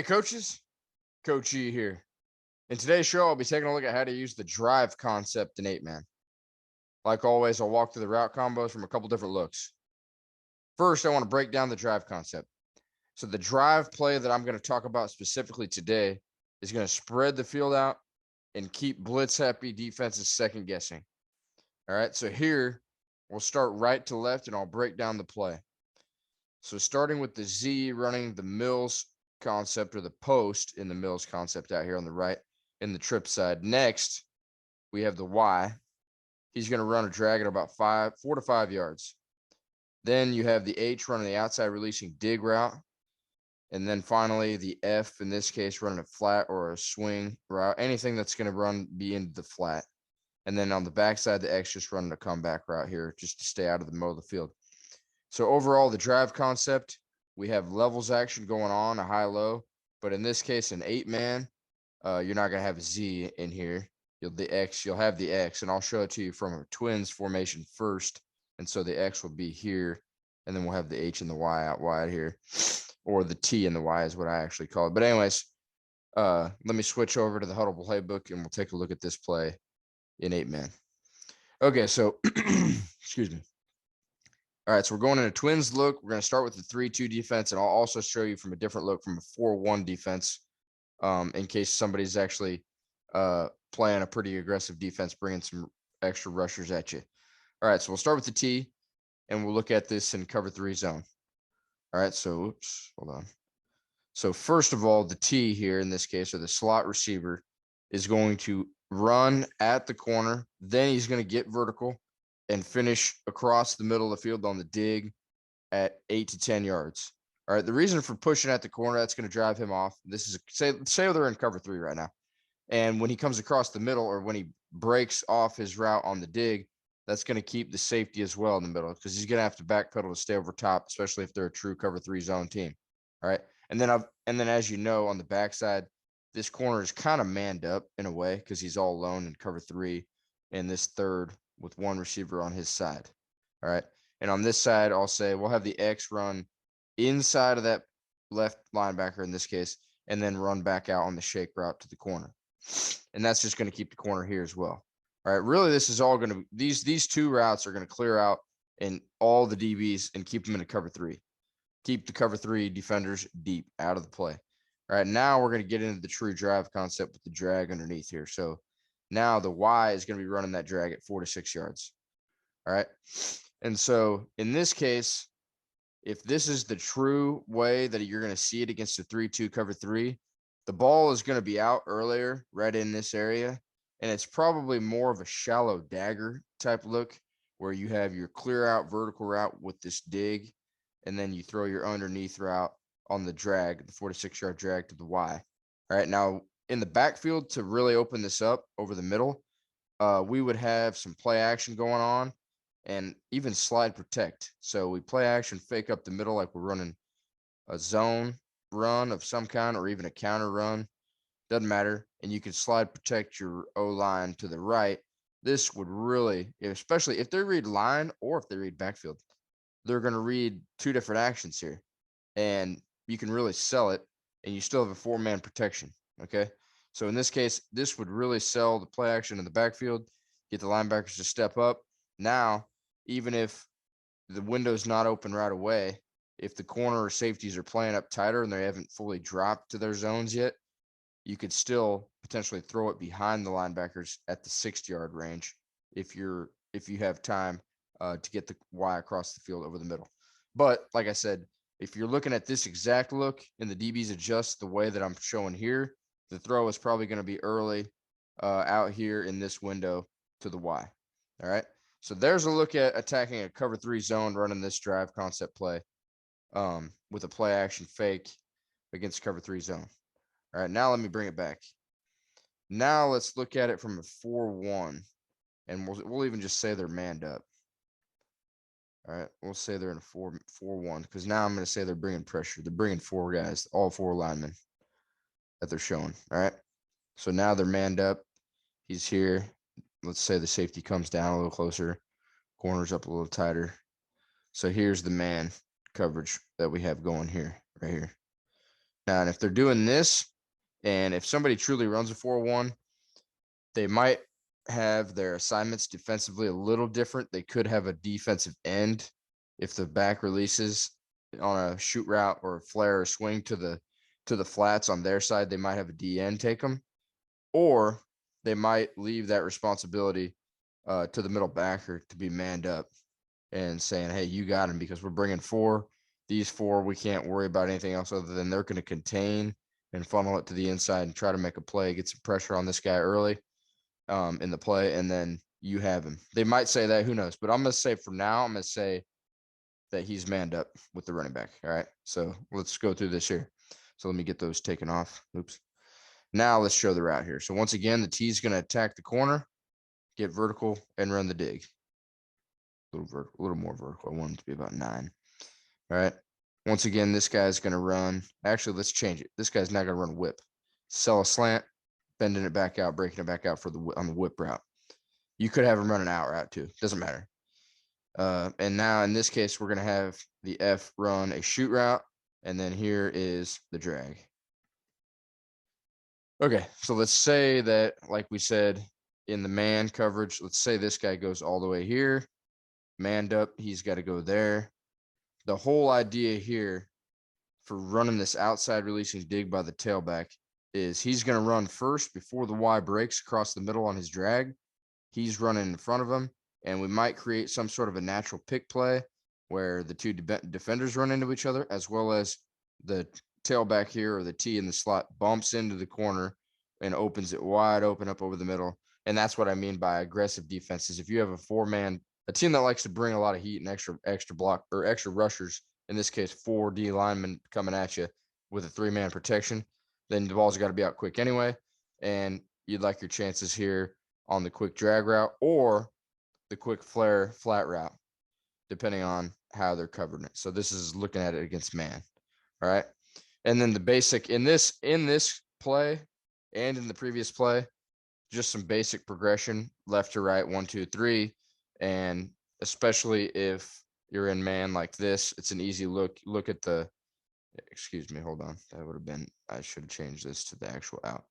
Hey, coaches. Coach E here. In today's show, I'll be taking a look at how to use the drive concept in 8-man. Like always, I'll walk through the route combos from a couple different looks. First, I want to break down the drive concept. So the drive play that I'm going to talk about specifically today is going to spread the field out and keep blitz-happy defenses second guessing. All right, so here, we'll start right to left, and I'll break down the play. So starting with the Z running the Mills concept, or the post in the Mills concept out here on the right in the trip side. Next, we have the Y. He's going to run a drag at about 4 to 5 yards. Then you have the H running the outside releasing dig route. And then finally the F, in this case, running a flat or a swing route, anything that's going to be into the flat. And then on the backside, the X just running a comeback route here just to stay out of the middle of the field. So overall, the drive concept, we have levels action going on, a high-low. But in this case, an 8-man, you're not going to have a Z in here. You'll have the X, and I'll show it to you from a twins formation first. And so the X will be here, and then we'll have the H and the Y out wide here. Or the T and the Y is what I actually call it. But anyways, let me switch over to the Huddle playbook, and we'll take a look at this play in 8-man. Okay, so, excuse me. All right, so we're going in a twins look. We're going to start with the 3-2 defense, and I'll also show you from a different look from a 4-1 defense in case somebody's actually playing a pretty aggressive defense, bringing some extra rushers at you. All right, so we'll start with the T, and we'll look at this in cover 3 zone. All right, so, oops, hold on. So first of all, the T here in this case, or the slot receiver, is going to run at the corner. Then he's going to get vertical and finish across the middle of the field on the dig at 8 to 10 yards. All right, the reason for pushing at the corner, that's going to drive him off. This is, say they're in cover 3 right now. And when he comes across the middle, or when he breaks off his route on the dig, that's going to keep the safety as well in the middle, because he's going to have to backpedal to stay over top, especially if they're a true cover 3 zone team. All right. And then as you know, on the backside, this corner is kind of manned up in a way because he's all alone in cover 3 in this third with one receiver on his side. All right. And on this side, I'll say we'll have the X run inside of that left linebacker in this case, and then run back out on the shake route to the corner. And that's just going to keep the corner here as well. All right. Really, this is all going to, these two routes are going to clear out in all the DBs and keep them in a cover 3. Keep the cover 3 defenders deep out of the play. All right, now we're going to get into the true drive concept with the drag underneath here. So now the Y is going to be running that drag at 4 to 6 yards. All right. And so in this case, if this is the true way that you're going to see it against a 3-2 cover 3, the ball is going to be out earlier right in this area. And it's probably more of a shallow dagger type look where you have your clear out vertical route with this dig, and then you throw your underneath route on the drag, the 4 to 6 yard drag to the Y. All right, now in the backfield, to really open this up over the middle, we would have some play action going on and even slide protect. So we play action, fake up the middle like we're running a zone run of some kind, or even a counter run. Doesn't matter. And you can slide protect your O-line to the right. This would really, especially if they read line or if they read backfield, they're going to read 2 different actions here. And you can really sell it, and you still have a 4-man protection. Okay. So in this case, this would really sell the play action in the backfield, get the linebackers to step up. Now, even if the window's not open right away, if the corner or safeties are playing up tighter and they haven't fully dropped to their zones yet, you could still potentially throw it behind the linebackers at the 6-yard range if you have time to get the Y across the field over the middle. But like I said, if you're looking at this exact look and the DBs adjust the way that I'm showing here, the throw is probably going to be early out here in this window to the Y. All right. So there's a look at attacking a cover 3 zone, running this drive concept play with a play action fake against cover 3 zone. All right. Now let me bring it back. Now let's look at it from a 4-1, and we'll even just say they're manned up. All right, we'll say they're in a 4-1, because now I'm going to say they're bringing pressure. They're bringing 4 guys, all 4 linemen that they're showing. All right, so now they're manned up. He's here. Let's say the safety comes down a little closer, corners up a little tighter. So here's the man coverage that we have going here, right here. Now, and if they're doing this, and if somebody truly runs a 4-1, they might have their assignments defensively a little different. They could have a defensive end if the back releases on a shoot route or a flare or swing to the flats on their side. They might have a DN take them, or they might leave that responsibility to the middle backer to be manned up and saying, hey, you got him, because we're bringing 4. These 4, we can't worry about anything else other than they're going to contain and funnel it to the inside and try to make a play, get some pressure on this guy early in the play, and then you have him. They might say that, who knows? But I'm going to say for now, I'm going to say that he's manned up with the running back. All right, so let's go through this here. So let me get those taken off. Oops. Now let's show the route here. So once again, the T is going to attack the corner, get vertical, and run the dig. A little more vertical. I want it to be about 9. All right. Once again, this guy's going to run. Actually, let's change it. This guy's not going to run whip. Sell a slant, bending it back out, breaking it back out on the whip route. You could have him run an out route too. Doesn't matter. And now in this case, we're going to have the F run a shoot route. And then here is the drag. Okay, so let's say that, like we said, in the man coverage, let's say this guy goes all the way here. Manned up, he's got to go there. The whole idea here for running this outside releasing dig by the tailback is he's going to run first before the Y breaks across the middle on his drag. He's running in front of him, and we might create some sort of a natural pick play where the 2 defenders run into each other, as well as the tailback here, or the T in the slot, bumps into the corner and opens it wide open up over the middle. And that's what I mean by aggressive defenses. If you have a 4-man, a team that likes to bring a lot of heat and extra block or extra rushers, in this case 4 D linemen coming at you with a 3-man protection, then the ball's got to be out quick anyway, and you'd like your chances here on the quick drag route or the quick flare flat route, depending on how they're covering it. So this is looking at it against man. All right. And then the basic in this play and in the previous play, just some basic progression, left to right, 1, 2, 3. And especially if you're in man like this, it's an easy look at the, excuse me, hold on. That would have been, I should have changed this to the actual out.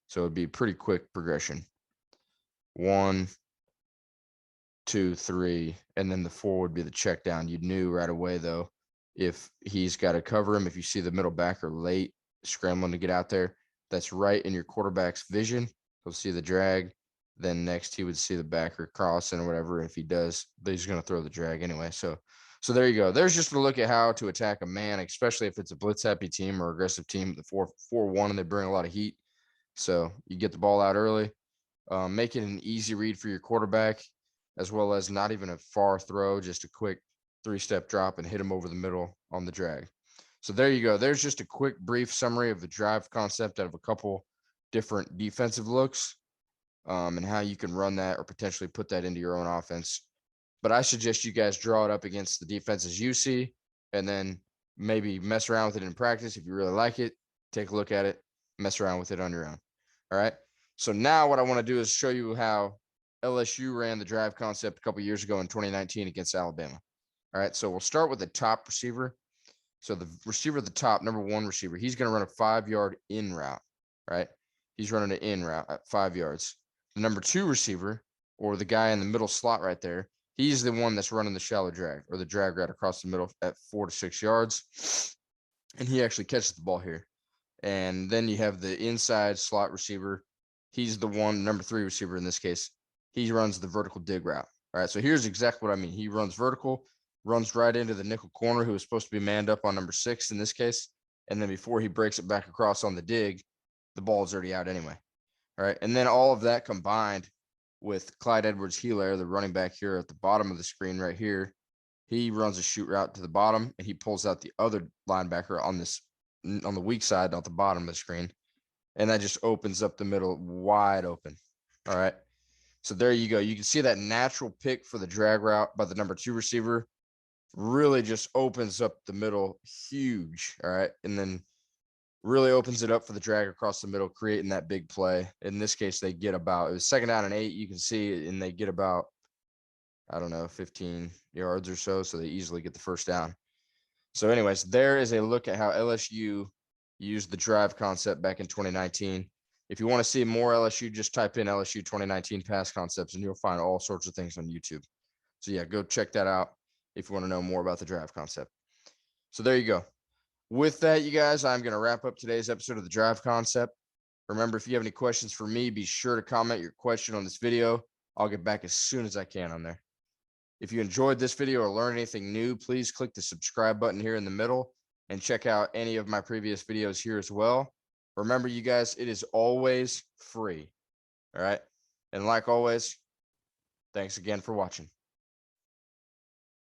So it'd be pretty quick progression. 1, 2, 3, and then the 4 would be the check down. You knew right away, though, if he's got to cover him. If you see the middle backer late scrambling to get out there, that's right in your quarterback's vision. He'll see the drag. Then next he would see the backer crossing or whatever. If he does, he's going to throw the drag anyway. So there you go. There's just a look at how to attack a man, especially if it's a blitz happy team or aggressive team, the 4-1, and they bring a lot of heat. So you get the ball out early, make it an easy read for your quarterback, as well as not even a far throw, just a quick 3-step drop and hit him over the middle on the drag. So there you go. There's just a quick, brief summary of the drive concept out of a couple different defensive looks, and how you can run that or potentially put that into your own offense. But I suggest you guys draw it up against the defenses you see, and then maybe mess around with it in practice. If you really like it, take a look at it, mess around with it on your own. All right. So now what I want to do is show you how LSU ran the drive concept a couple years ago in 2019 against Alabama. All right. So we'll start with the top receiver. So the receiver at the top, number 1 receiver, he's going to run a 5-yard in route, right? He's running an in route at 5 yards. The number 2 receiver, or the guy in the middle slot right there, he's the one that's running the shallow drag, or the drag route across the middle at 4 to 6 yards. And he actually catches the ball here. And then you have the inside slot receiver. He's the one, number 3 receiver in this case. He runs the vertical dig route. All right, so here's exactly what I mean. He runs vertical, runs right into the nickel corner, who is supposed to be manned up on number 6 in this case. And then before he breaks it back across on the dig, the ball is already out anyway. All right, and then all of that combined with Clyde Edwards-Helaire, the running back here at the bottom of the screen right here. He runs a shoot route to the bottom, and he pulls out the other linebacker on the weak side at the bottom of the screen. And that just opens up the middle wide open. All right. So there you go. You can see that natural pick for the drag route by the number 2 receiver really just opens up the middle huge. All right. And then really opens it up for the drag across the middle, creating that big play. In this case, they get about, it was 2nd down and 8, you can see it, and they get about, I don't know, 15 yards or so. So they easily get the 1st down. So anyways, there is a look at how LSU used the drive concept back in 2019. If you want to see more LSU, just type in LSU 2019 pass concepts and you'll find all sorts of things on YouTube. So yeah, go check that out if you want to know more about the drive concept. So there you go. With that, you guys, I'm going to wrap up today's episode of the drive concept. Remember, if you have any questions for me, be sure to comment your question on this video. I'll get back as soon as I can on there. If you enjoyed this video or learned anything new, please click the subscribe button here in the middle and check out any of my previous videos here as well. Remember, you guys, it is always free. All right. And like always, thanks again for watching.